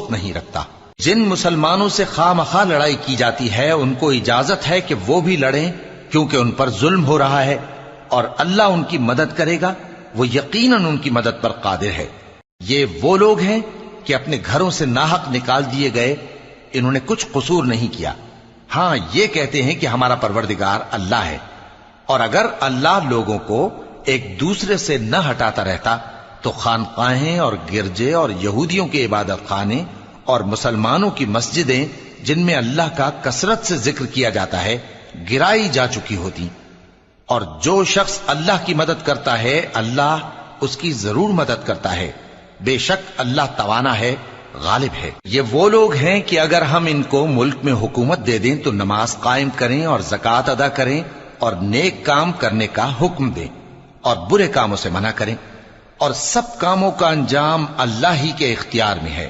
دوست نہیں رکھتا۔ جن مسلمانوں سے خواہ مخواہ لڑائی کی جاتی ہے ان کو اجازت ہے کہ وہ بھی لڑیں، کیونکہ ان پر ظلم ہو رہا ہے، اور اللہ ان کی مدد کرے گا، وہ یقیناً ان کی مدد پر قادر ہے۔ یہ وہ لوگ ہیں کہ اپنے گھروں سے ناحق نکال دیے گئے، انہوں نے کچھ قصور نہیں کیا، ہاں یہ کہتے ہیں کہ ہمارا پروردگار اللہ ہے۔ اور اگر اللہ لوگوں کو ایک دوسرے سے نہ ہٹاتا رہتا تو خانقاہیں اور گرجے اور یہودیوں کے عبادت خانے اور مسلمانوں کی مسجدیں جن میں اللہ کا کثرت سے ذکر کیا جاتا ہے گرائی جا چکی ہوتی۔ اور جو شخص اللہ کی مدد کرتا ہے اللہ اس کی ضرور مدد کرتا ہے، بے شک اللہ توانا ہے، غالب ہے۔ یہ وہ لوگ ہیں کہ اگر ہم ان کو ملک میں حکومت دے دیں تو نماز قائم کریں اور زکوٰۃ ادا کریں اور نیک کام کرنے کا حکم دیں اور برے کاموں سے منع کریں، اور سب کاموں کا انجام اللہ ہی کے اختیار میں ہے۔